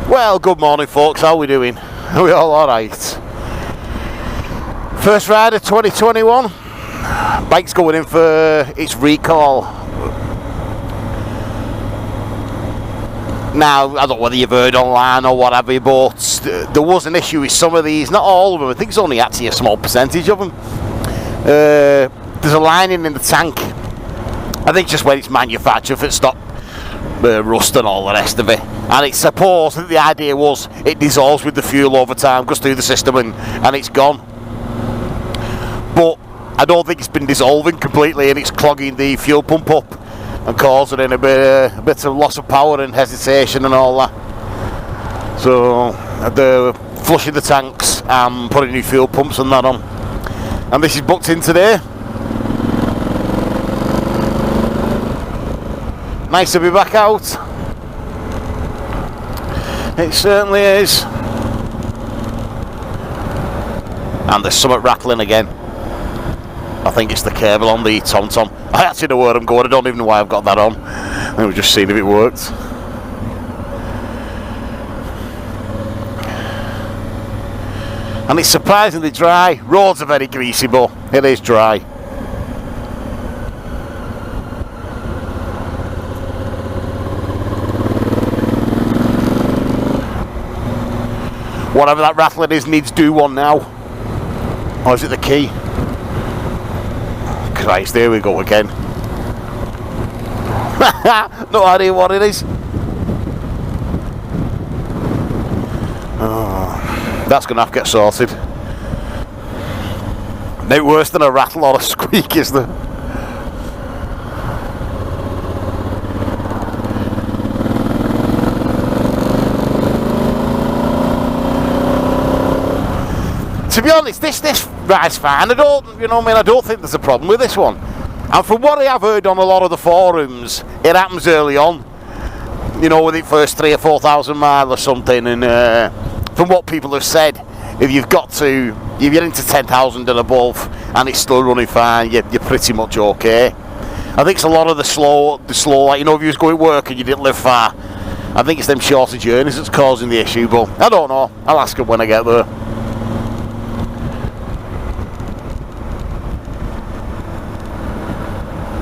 Well, good morning folks, how are we doing? Are we all alright? First ride of 2021. Bike's going in for its recall. Now, I don't know whether you've heard online or whatever, but there was an issue with some of these, not all of them, I think it's only actually a small percentage of them. There's a lining in the tank. I think just when it's manufactured for it stop rust and all the rest of it. And it's supposed that the idea was it dissolves with the fuel over time, goes through the system and it's gone. But I don't think it's been dissolving completely and it's clogging the fuel pump up and causing a bit of loss of power and hesitation and all that. So they're flushing the tanks and putting new fuel pumps and that on. And this is booked in today. Nice to be back out. It certainly is. And there's something rattling again. I think it's the cable on the TomTom. I actually know where I'm going, I don't even know why I've got that on. I was just seeing if it worked. And it's surprisingly dry. Roads are very greasy, but it is dry. Whatever that rattling is needs do one now. Or is it the key? Christ, there we go again. No idea what it is. Oh, that's going to have to get sorted. No worse than a rattle or a squeak, is there? To be honest, this ride's fine. I don't think there's a problem with this one. And from what I have heard on a lot of the forums, it happens early on. You know, within the first 3,000 or 4,000 miles or something. And from what people have said, if you're into 10,000 and above, and it's still running fine, you're pretty much okay. I think it's a lot of the slow, like, you know, if you was going to work and you didn't live far, I think it's them shorter journeys that's causing the issue. But I don't know. I'll ask them when I get there.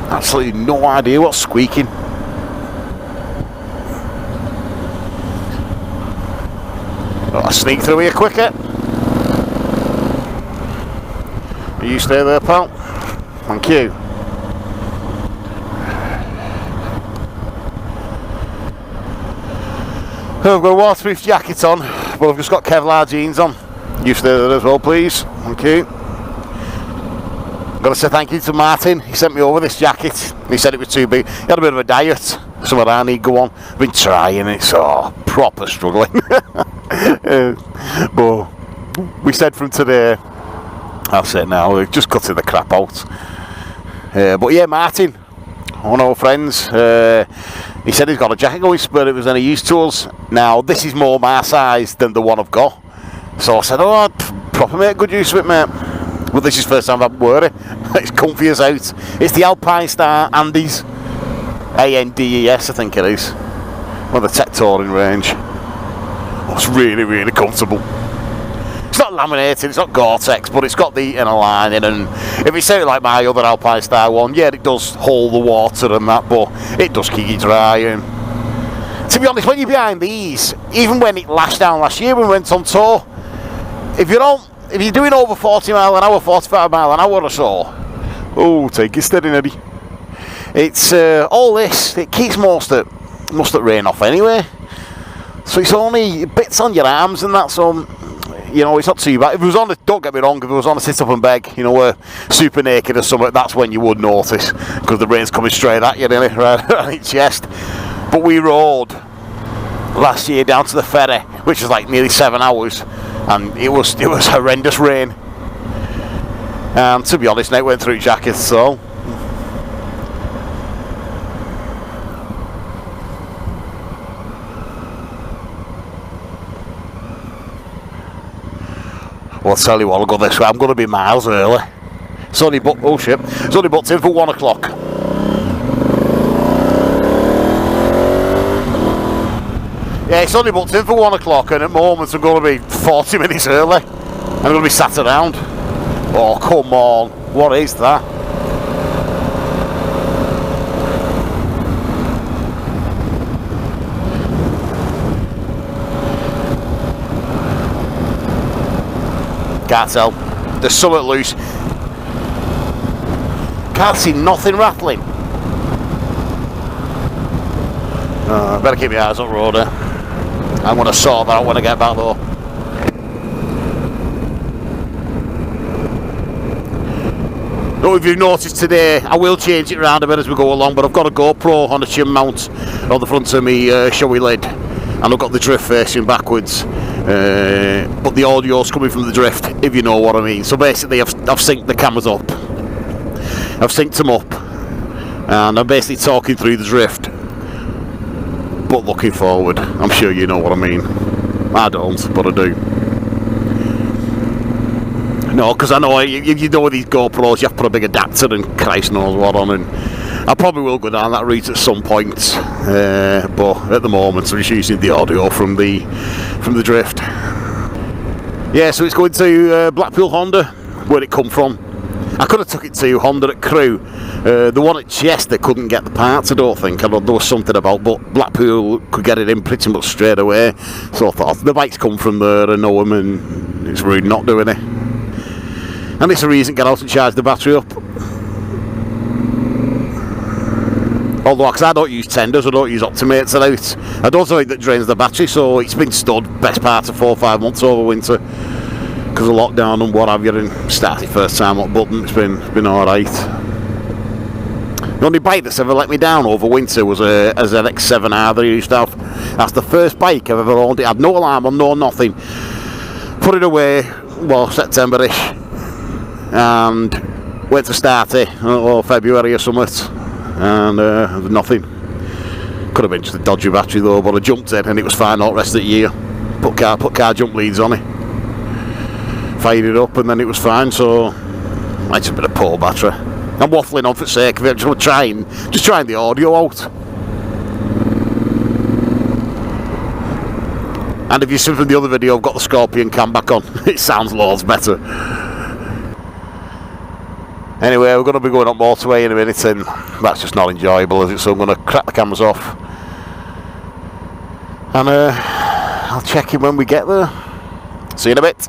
Absolutely no idea what's squeaking. I'll sneak through here quicker. You stay there, pal. Thank you. I've got a waterproof jacket on, but I've just got Kevlar jeans on. You stay there as well, please. Thank you. I've got to say thank you to Martin. He sent me over this jacket. He said it was too big. He had a bit of a diet. Something I need to go on. I've been trying it, so proper struggling. But we said from today, I'll say it now, we're just cutting the crap out. But yeah, Martin, one of our friends, he said he's got a jacket going, but it was any use to us. Now, this is more my size than the one I've got. So I said, oh, I'd proper make good use of it, mate. But this is the first time I've worn it. It's comfy as out. It's the Alpine Star Andes. ANDES, I think it is. Well, the Tech Touring range. Oh, it's really, really comfortable. It's not laminated, it's not Gore-Tex, but it's got the inner lining, and if it's out like my other Alpine Star one, yeah, it does hold the water and that, but it does keep you dry. And to be honest, when you're behind these, even when it lashed down last year when we went on tour, if you're doing over 40 mile an hour, 45 mile an hour or so, oh, take it steady, Neddy. It's all this, it keeps most of the rain off anyway. So it's only bits on your arms and that, so, you know, it's not too bad. If it was on don't get me wrong, if it was on a sit up and beg, you know, we're super naked or something, that's when you would notice, because the rain's coming straight at you, nearly, right on your chest. But we rode last year down to the ferry, which was like nearly 7 hours, and it was horrendous rain. And to be honest, it went through jackets, so. Well, I'll tell you what, I'll go this way. I'm going to be miles early. It's only booked, oh shit, it's only booked in for 1 o'clock. Yeah, it's only booked in for 1 o'clock, and at the moment I'm going to be 40 minutes early. I'm going to be sat around. Oh, come on. What is that? Can't tell. There's something loose. Can't see nothing rattling. Better keep my eyes up the road there. I'm going to sort that out when I get back though. Now, if you've noticed today, I will change it around a bit as we go along, but I've got a GoPro on a chin mount on the front of me showy lid, and I've got the drift facing backwards. But the audio's coming from the drift, if you know what I mean. So basically I've synced the cameras up. I've synced them up, and I'm basically talking through the drift, but looking forward. I'm sure you know what I mean. I don't, but I do. No, because I know you know with these GoPros you have to put a big adapter and Christ knows what on, and I probably will go down that route at some point, but at the moment I'm just using the audio from the drift. Yeah, so it's going to Blackpool Honda, where it come from. I could have took it to Honda at Crewe. The one at Chester couldn't get the parts, I don't think. I know there was something about, but Blackpool could get it in pretty much straight away. So I thought, the bike's come from there, I know them, and it's rude not doing it. And it's a reason to get out and charge the battery up. Although, because I don't use tenders, I don't use Optimates out. I don't think that drains the battery, so it's been stood best part of 4 or 5 months over winter. Because of lockdown and what have you, and started first time up button, it's been alright. The only bike that's ever let me down over winter was a ZX7R that I used to have. That's the first bike I've ever owned. It had no alarm on, no nothing. Put it away, well, September-ish. And went to start it, or February or something, and nothing. Could have been just a dodgy battery though, but I jumped in and it was fine all the rest of the year. Put car jump leads on it, fired it up, and then it was fine. So it's a bit of poor battery. I'm waffling on for the sake of it, just trying the audio out. And if you see from the other video, I've got the Scorpion cam back on. It sounds loads better. Anyway, we're going to be going up motorway in a minute, and that's just not enjoyable, is it? So I'm going to crack the cameras off, and I'll check in when we get there. See you in a bit.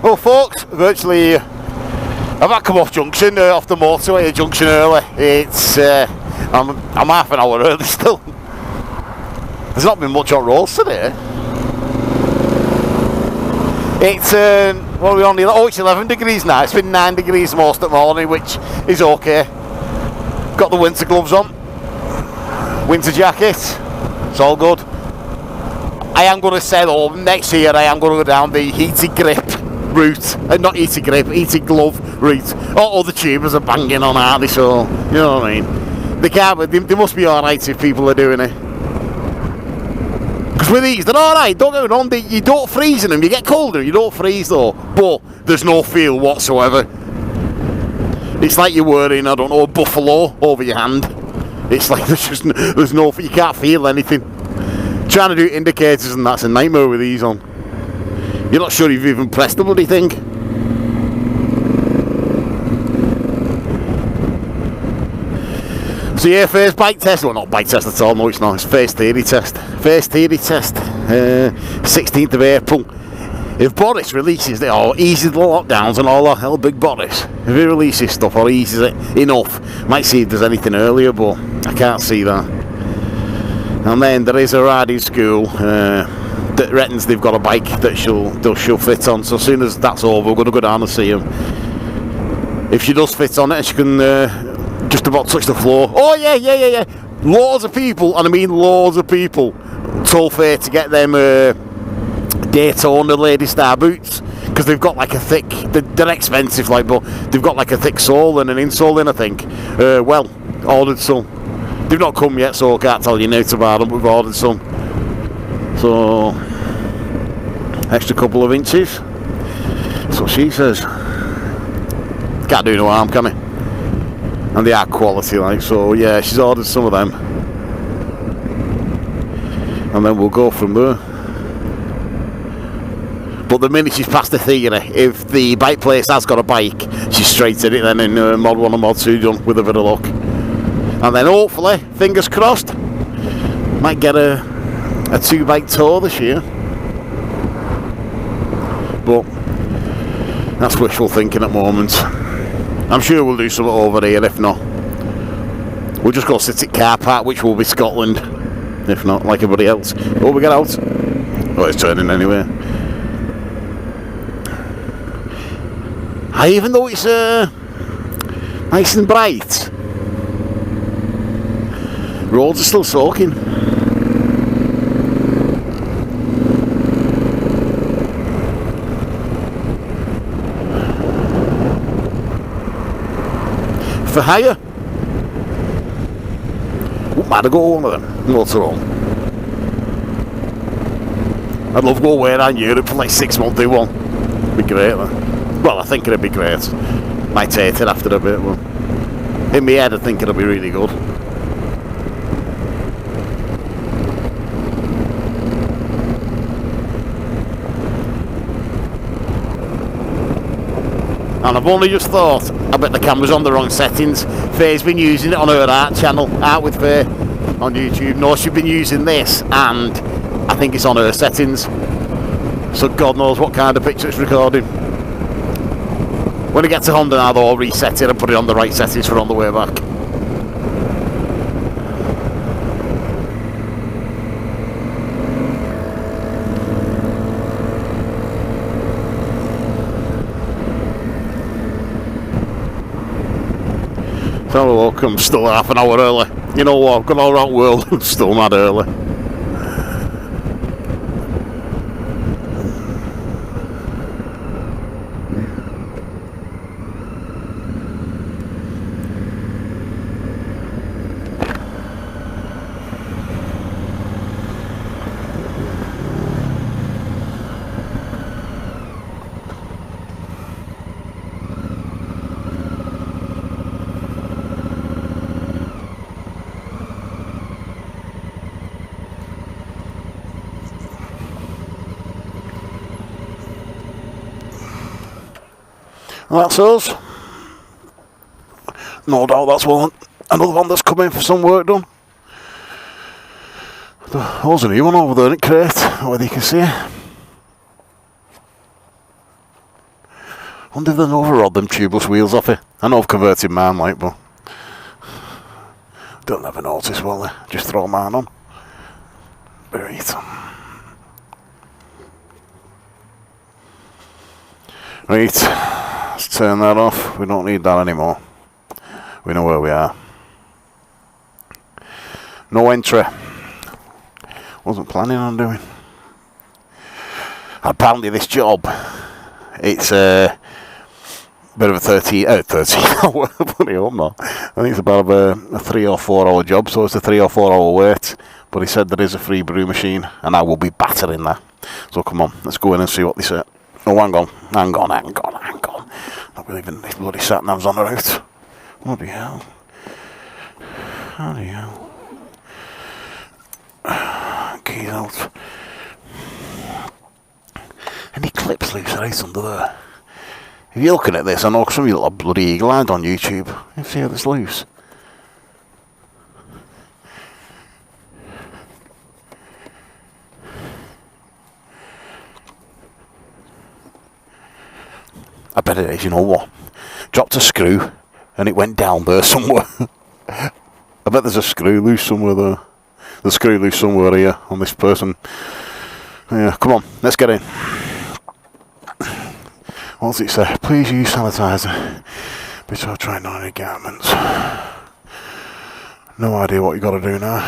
Well, folks, virtually I've had to come off junction, off the motorway junction early. It's I'm half an hour early still. There's not been much on roads today. It's what are we on? Oh, it's 11 degrees now. It's been 9 degrees most of the morning, which is okay. Got the winter gloves on, winter jacket. It's all good. I am going to sail home next year. I am going to go down the heated grip route, not heated grip, heated glove route. All the tubers are banging on, aren't they? So you know what I mean. They must be all right if people are doing it. Because with these, they're alright, don't get me wrong, you don't freeze in them, you get colder, you don't freeze though, but there's no feel whatsoever. It's like you're wearing, I don't know, a buffalo over your hand. It's like there's no, you can't feel anything. Trying to do indicators and that's a nightmare with these on. You're not sure you've even pressed the bloody thing. So yeah, first bike test, well not bike test at all, no it's not, it's first theory test. First theory test, 16th of April. If Boris releases it, or eases the lockdowns and all that, hell big Boris, if he releases stuff or eases it enough, might see if there's anything earlier, but I can't see that. And then there is a riding school that reckons they've got a bike that she'll fit on, so as soon as that's over we're going to go down and see him. If she does fit on it, she can just about touch the floor. Oh yeah. Loads of people, and I mean loads of people, toll fare to get them Daytona Lady Star boots, because they've got like a thick, they're expensive, like, but they've got like a thick sole and an insole in, I think. Well, ordered some. They've not come yet, so I can't tell you now about them, but we've ordered some. So, extra couple of inches. That's what she says. Can't do no harm, can it? And they are quality, like, so yeah, she's ordered some of them. And then we'll go from there. But the minute she's past the theory, if the bike place has got a bike, she's straight at it then in Mod 1 and Mod 2 done with a bit of luck. And then hopefully, fingers crossed, might get a 2-bike tour this year. But that's wishful thinking at the moment. I'm sure we'll do something over here, if not. We'll just go sit at car park, which will be Scotland. If not, like everybody else. Oh, we get out. Oh, it's turning anyway. Even though it's nice and bright, roads are still soaking. For hire? Wouldn't matter, go one of them. What's wrong? I'd love to go away around Europe for like 6 months, do one. Be great, man. Well, I think it'd be great. Might hate it after a bit, but in my head I think it'll be really good. And I've only just thought, I bet the camera's on the wrong settings. Faye's been using it on her art channel, Art with Faye, on YouTube. No, she's been using this, and I think it's on her settings. So God knows what kind of picture it's recording. When I get to Honda now, though, I'll reset it and put it on the right settings for on the way back. So look, I'm still half an hour early. You know what, I've got all around the world, I'm still mad early. And that's us. No doubt that's another one that's coming for some work done. There's a new one over there in crate, whether you can see it. I wonder if they've overrod them tubeless wheels off it. I know I've converted mine, like, but don't ever notice, will they? Just throw mine on. Right. Right, let's turn that off. We don't need that anymore. We know where we are. No entry. Wasn't planning on doing. Apparently this job, it's a bit of a 30 hour, bloody hell, no. I think it's about a 3 or 4 hour job, so it's a 3 or 4 hour wait. But he said there is a free brew machine, and I will be battering that. So come on, let's go in and see what they say. Oh, hang on. Not believing these bloody sat-navs on the route. Bloody hell. Bloody hell. Keys out. Any clips loose right under there? If you're looking at this, I know some of you look like bloody eagle-eyed on YouTube. You see how this loose? I bet it is, you know what? Dropped a screw and it went down there somewhere. I bet there's a screw loose somewhere there. The screw loose somewhere here on this person. Yeah, come on, let's get in. What does it say? Please use sanitizer before trying on any garments. No idea what you got to do now.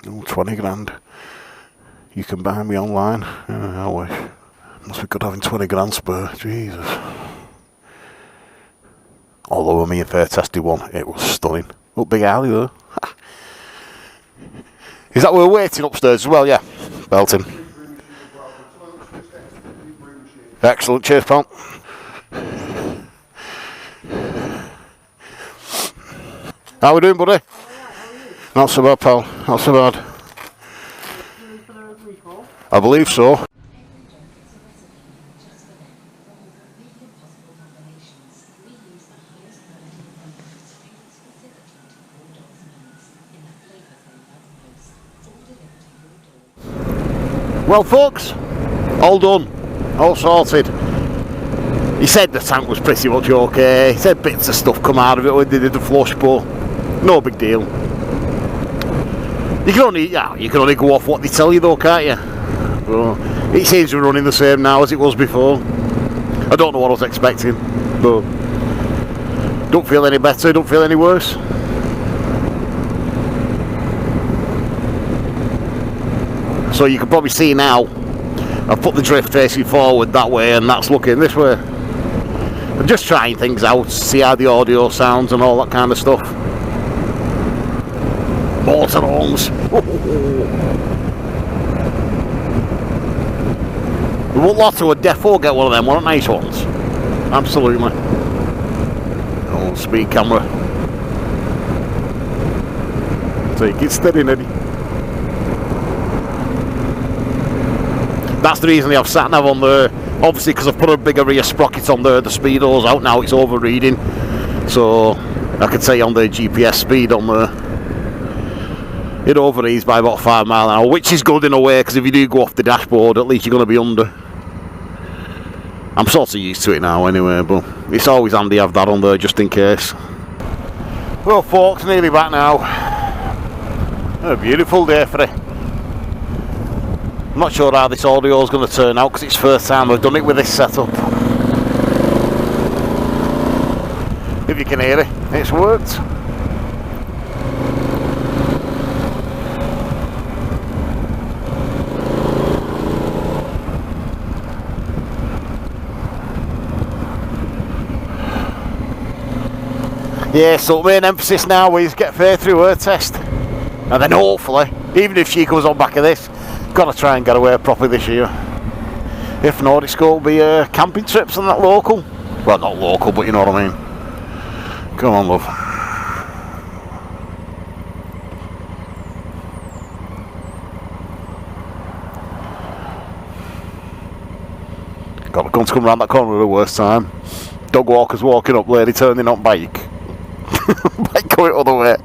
Oh, 20 grand. You can buy me online. I wish. Must be good having 20 grand spare. Jesus. Although me and Fair tested one, it was stunning. Up Big Alley though. Is that we're waiting upstairs as well? Yeah. Belting. Excellent. Cheers, pal. How we doing, buddy? Not so bad, pal. Not so bad. I believe so. Well, folks, all done, all sorted. He said the tank was pretty much okay. He said bits of stuff come out of it when they did the flush, but no big deal. You can only go off what they tell you, though, can't you? But it seems to be running the same now as it was before. I don't know what I was expecting, but don't feel any better, don't feel any worse. So you can probably see now, I've put the drift facing forward that way and that's looking this way. I'm just trying things out, see how the audio sounds and all that kind of stuff. Motorhomes. Lotto would defo get one of them, one of the nice ones. Absolutely. Oh, speed camera. Take it steady, Neddy. That's the reason they have sat-nav on there. Obviously because I've put a bigger rear sprocket on there, the speedo's out now, it's overreading. So I can say on the GPS speed on there. It overreads by about 5 miles an hour, which is good in a way, because if you do go off the dashboard, at least you're going to be under. I'm sort of used to it now anyway, but it's always handy to have that on there just in case. Well, folks, nearly back now. A beautiful day for it. I'm not sure how this audio is going to turn out, because it's the first time I've done it with this setup. If you can hear it, it's worked. Yeah, so the main emphasis now is get Faye through her test, and then hopefully, even if she comes on back of this, got to try and get away properly this year. If not, it's going to be camping trips and that local. Well, not local, but you know what I mean. Come on, love. Got to come round that corner at the worst time. Dog walkers walking up, lady turning on bike. Bike going other way.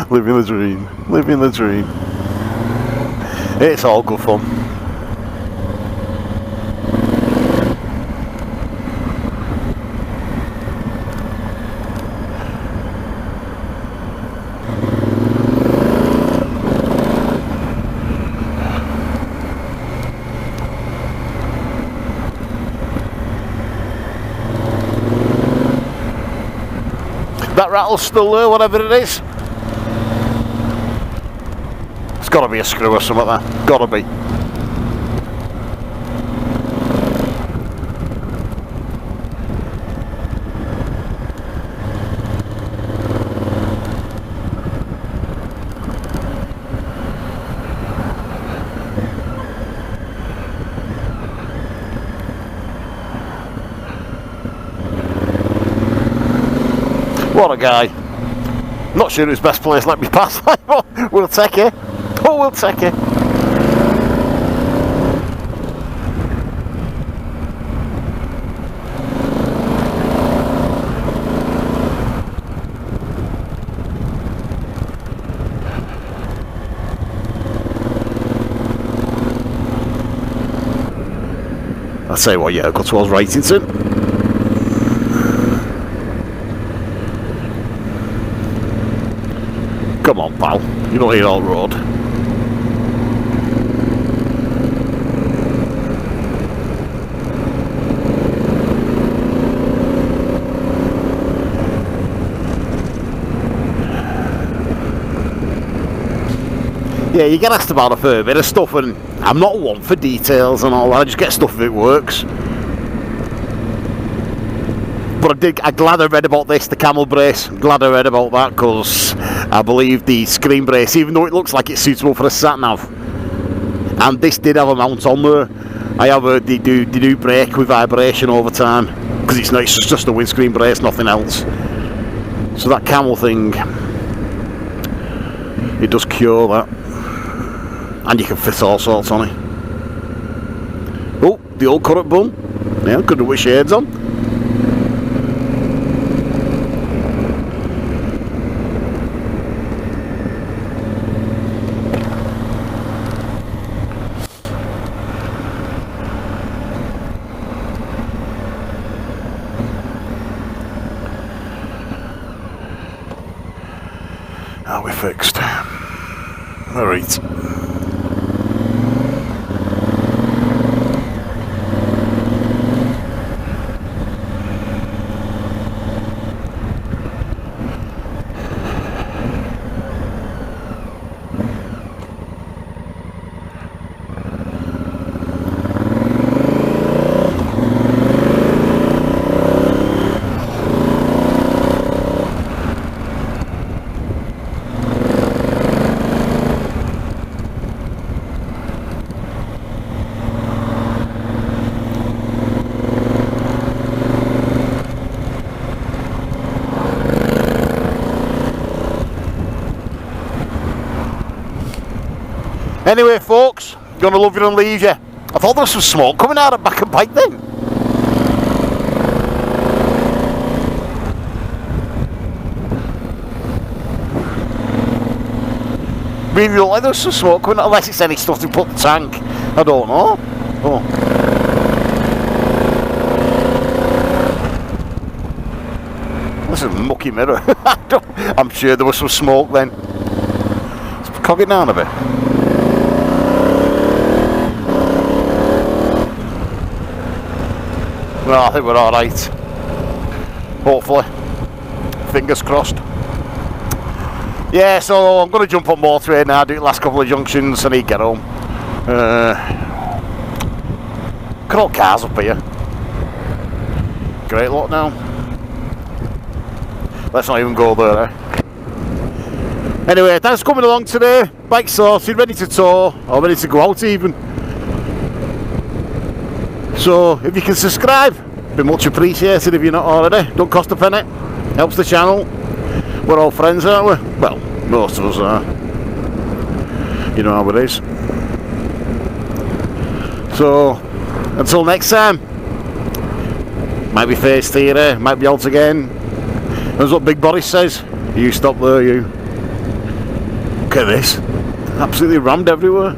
Living the dream. Living the dream. It's all good fun. That rattle's still there, whatever it is. It's got to be a screw or something like that. Got to be. What a guy. Not sure who's best place let me pass. We'll take it. Oh, we'll take it. I'll say what, yeah, got towards Wrightington. Come on, pal. You don't need all road. yeah, you get asked about a fair bit of stuff, and I'm not one for details and all that. I just get stuff if it works. But I'm glad I read about this, the camel brace. I'm glad I read about that, because I believe the screen brace, even though it looks like it's suitable for a sat-nav, and this did have a mount on there, I have heard they do brake with vibration over time, because it's just a windscreen brace, nothing else. So that camel thing, it does cure that, and you can fit all sorts on it. Oh, the old current bun. Yeah, could do with shades on. Are we fixed? Alright. Anyway, folks, gonna love you and leave you. I thought there was some smoke coming out of the back of the bike then. Really look like there was some smoke coming out, unless it's any stuff to put in the tank. I don't know. Oh. This is a mucky mirror. I'm sure there was some smoke then. Let's cog it down a bit. No, I think we're alright. Hopefully. Fingers crossed. Yeah, so I'm going to jump on motorway now, do the last couple of junctions, I need to get home. Look at all cars up here. Great lot now. Let's not even go there, eh? Anyway, thanks for coming along today. Bike sorted, ready to tow, or ready to go out even. So, if you can subscribe, be much appreciated if you're not already. Don't cost a penny, helps the channel. We're all friends, aren't we? Well, most of us are. You know how it is. So, until next time, might be face theory, might be out again. That's what Big Boris says. You stop there, you. Look at this. Absolutely rammed everywhere.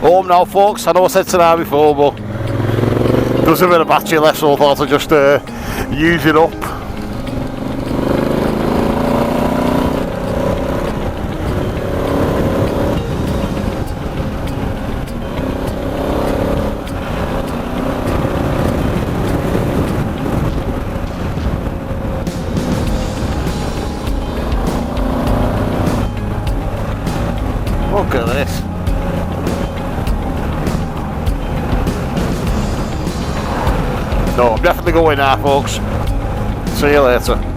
Home now, folks. I know I said tonight before, but there's a bit of battery left, so I thought I'd just use it up. Look at this. No, I'm definitely going now, folks. See you later.